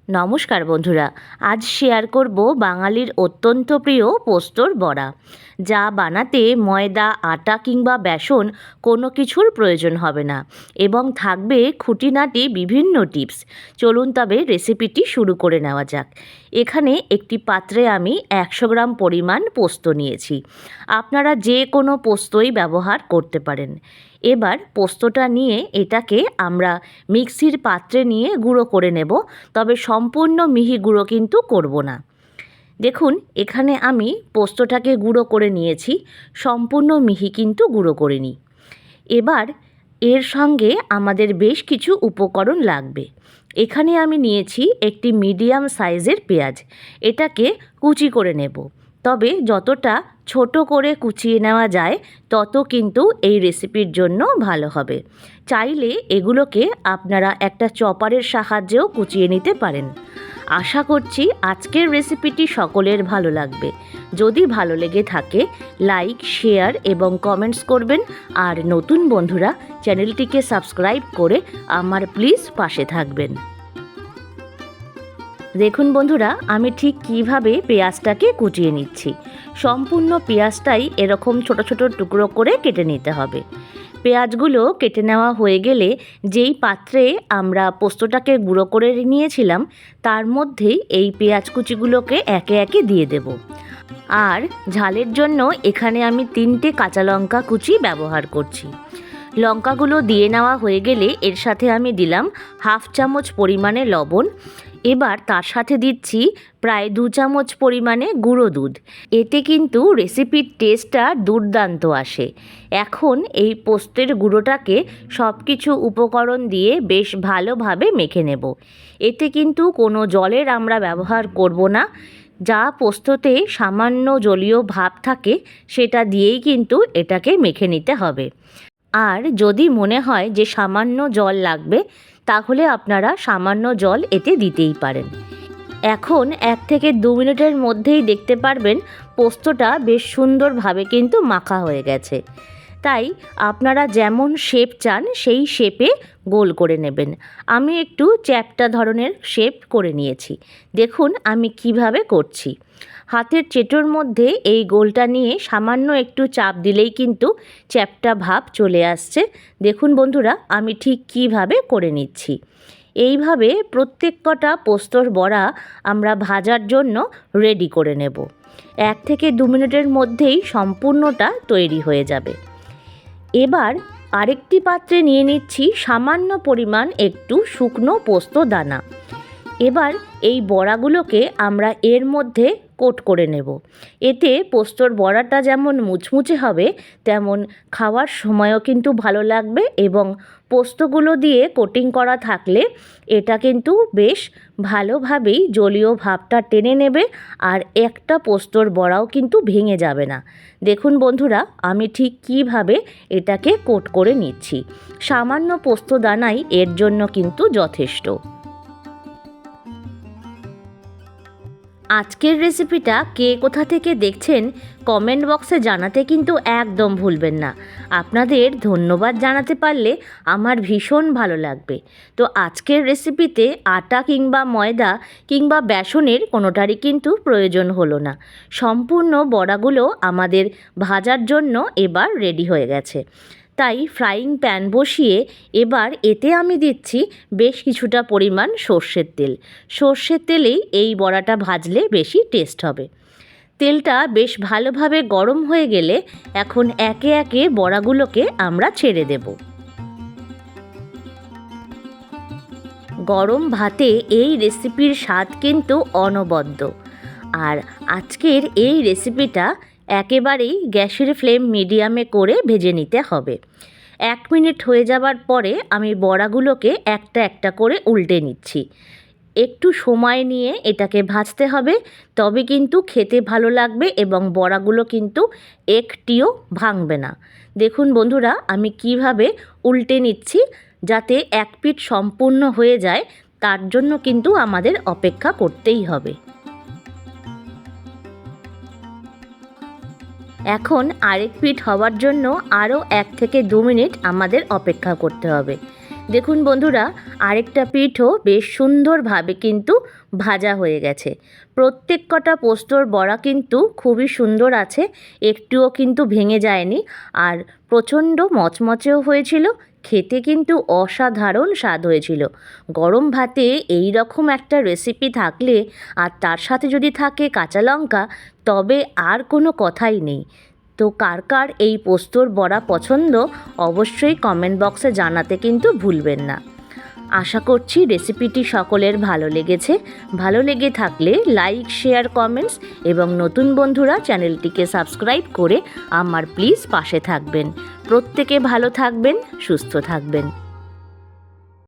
নমস্কার বন্ধুরা, আজ শেয়ার করব বাঙালির অত্যন্ত প্রিয় পোস্তর বড়া, যা বানাতে ময়দা, আটা কিংবা বেসন কোনো কিছুর প্রয়োজন হবে না এবং থাকবে খুঁটিনাটি বিভিন্ন টিপস। চলুন তবে রেসিপিটি শুরু করে নেওয়া যাক। এখানে একটি পাত্রে আমি 100 গ্রাম পরিমাণ পোস্ত নিয়েছি। আপনারা যে কোনো পোস্তই ব্যবহার করতে পারেন। এবার পোস্তটা নিয়ে এটাকে আমরা মিক্সির পাত্রে নিয়ে গুঁড়ো করে নেব, তবে সম্পূর্ণ মিহি গুঁড়ো কিন্তু করব না। দেখুন, এখানে আমি পোস্তটাকে গুঁড়ো করে নিয়েছি, সম্পূর্ণ মিহি কিন্তু গুঁড়ো করিনি। এবার এর সঙ্গে আমাদের বেশ কিছু উপকরণ লাগবে। এখানে আমি নিয়েছি একটি মিডিয়াম সাইজের পেঁয়াজ, এটাকে কুচি করে নেব। তবে যতটা ছোট করে কুচিয়ে নেওয়া যায় তত কিন্তু এই রেসিপির জন্য ভালো হবে। চাইলে এগুলোকে আপনারা একটা চপারের সাহায্যেও কুচিয়ে নিতে পারেন। আশা করছি আজকের রেসিপিটি সকলের ভালো লাগবে। যদি ভালো লেগে থাকে লাইক, শেয়ার এবং কমেন্টস করবেন। আর নতুন বন্ধুরা চ্যানেলটিকে সাবস্ক্রাইব করে আমার প্লিজ পাশে থাকবেন। দেখুন বন্ধুরা, আমি ঠিক কিভাবে পেঁয়াজটাকে কুচিয়ে নিচ্ছি। সম্পূর্ণ পেঁয়াজটাই এরকম ছোট ছোট টুকরো করে কেটে নিতে হবে। পেঁয়াজগুলো কেটে নেওয়া হয়ে গেলে যেই পাত্রে আমরা পোস্তটাকে গুঁড়ো করে নিয়েছিলাম তার মধ্যেই এই পেঁয়াজ কুচিগুলোকে একে একে দিয়ে দেব। আর ঝালের জন্য এখানে আমি 3টে কাঁচা লঙ্কা কুচি ব্যবহার করছি। লঙ্কাগুলো দিয়ে নেওয়া হয়ে গেলে এর সাথে আমি দিলাম 1/2 চামচ পরিমাণে লবণ। এবার তার সাথে দিচ্ছি প্রায় 2 চামচ পরিমাণে গুঁড়ো দুধ। এতে কিন্তু রেসিপির টেস্টটা দুর্দান্ত আসে। এখন এই পোস্তের গুঁড়োটাকে সব কিছু উপকরণ দিয়ে বেশ ভালোভাবে মেখে নেব। এতে কিন্তু কোনো জলের আমরা ব্যবহার করব না। যা পোস্ততে সামান্য জলীয় ভাব থাকে সেটা দিয়েই কিন্তু এটাকে মেখে নিতে হবে। আর যদি মনে হয় যে সামান্য জল লাগবে তাহলে আপনারা সামান্য জল এতে দিতেই পারেন। এখন 1 থেকে 2 মিনিটের মধ্যেই দেখতে পারবেন পোস্তটা বেশ সুন্দরভাবে কিন্তু মাখা হয়ে গেছে। তাই আপনারা যেমন শেপ চান সেই শেপে গোল করে নেবেন। আমি একটু চ্যাপ্টা ধরনের শেপ করে নিয়েছি। দেখুন আমি কিভাবে করছি। হাতের চেটোর মধ্যে এই গোলটা নিয়ে সামান্য একটু চাপ দিলেই কিন্তু চ্যাপ্টা ভাব চলে আসছে। দেখুন বন্ধুরা, আমি ঠিক কিভাবে করে নিচ্ছি। এইভাবে প্রত্যেক কটা পোস্তর বড়া আমরা ভাজার জন্য রেডি করে নেব। 1 থেকে 2 মিনিটের মধ্যেই সম্পূর্ণটা তৈরি হয়ে যাবে। এবার আরেকটি পাত্রে নিয়ে নিচ্ছি সামান্য পরিমাণ একটু শুকনো পোস্ত দানা। এবার এই বড়াগুলোকে আমরা এর মধ্যে কোট করে নেব। এতে পোস্তর বড়াটা যেমন মুচমুচে হবে তেমন খাওয়ার সময়ও কিন্তু ভালো লাগবে এবং পোস্তগুলো দিয়ে কোটিং করা থাকলে এটা কিন্তু বেশ ভালোভাবেই জলীয় ভাবটা টেনে নেবে আর একটা পোস্তর বড়াও কিন্তু ভেঙে যাবে না। দেখুন বন্ধুরা, আমি ঠিক কিভাবে এটাকে কোট করে নিচ্ছি। সামান্য পোস্ত দানাই এর জন্য কিন্তু যথেষ্ট। আজকের রেসিপিটা কে কোথা থেকে দেখছেন কমেন্ট বক্সে জানাতে কিন্তু একদম ভুলবেন না। আপনাদের ধন্যবাদ জানাতে পারলে আমার ভীষণ ভালো লাগবে। তো আজকের রেসিপিতে আটা কিংবা ময়দা কিংবা বেসনের কোনোটারই কিন্তু প্রয়োজন হলো না। সম্পূর্ণ বড়াগুলো আমাদের ভাজার জন্য এবার রেডি হয়ে গেছে। তাই ফ্রাইং প্যান বসিয়ে এবার এতে আমি দিচ্ছি বেশ কিছুটা পরিমাণ সর্ষের তেল। সর্ষের তেলেই এই বড়াটা ভাজলে বেশি টেস্ট হবে। তেলটা বেশ ভালোভাবে গরম হয়ে গেলে এখন একে একে বড়াগুলোকে আমরা ছেড়ে দেব। গরম ভাতে এই রেসিপির স্বাদ কিন্তু অনবদ্য। আর আজকের এই রেসিপিটা একেবারেই গ্যাসের ফ্লেম মিডিয়ামে করে ভেজে নিতে হবে। 1 মিনিট হয়ে যাবার পরে আমি বড়াগুলোকে একটা একটা করে উল্টে নিচ্ছি। একটু সময় নিয়ে এটাকে ভাজতে হবে, তবে কিন্তু খেতে ভালো লাগবে এবং বড়াগুলো কিন্তু একটিও ভাঙবে না। দেখুন বন্ধুরা, আমি কিভাবে উল্টে নিচ্ছি। যাতে এক পিঠ সম্পূর্ণ হয়ে যায় তার জন্য কিন্তু আমাদের অপেক্ষা করতেই হবে। এখন আরেক পিঠ হওয়ার জন্য আরও 1 থেকে 2 মিনিট আমাদের অপেক্ষা করতে হবে। দেখুন বন্ধুরা, আরেকটা পিঠও বেশ সুন্দরভাবে কিন্তু ভাজা হয়ে গেছে। প্রত্যেক কটা পোস্তর বড়া কিন্তু খুবই সুন্দর আছে, একটুও কিন্তু ভেঙে যায়নি, আর প্রচণ্ড মচমচেও হয়েছিল। খেতে কিন্তু অসাধারণ স্বাদ হয়েছিল। গরম ভাতে এই রকম একটা রেসিপি থাকলে আর তার সাথে যদি থাকে কাঁচা লঙ্কা, তবে আর কোনো কথাই নেই। তো কার কার এই পোস্তর বড়া পছন্দ অবশ্যই কমেন্ট বক্সে জানাতে কিন্তু ভুলবেন না। আশা করছি রেসিপিটি সকলের ভালো লেগেছে। ভালো লেগে থাকলে লাইক, শেয়ার, কমেন্টস এবং নতুন বন্ধুরা চ্যানেলটিকে সাবস্ক্রাইব করে আমার প্লিজ পাশে থাকবেন। প্রত্যেকে ভালো থাকবেন, সুস্থ থাকবেন।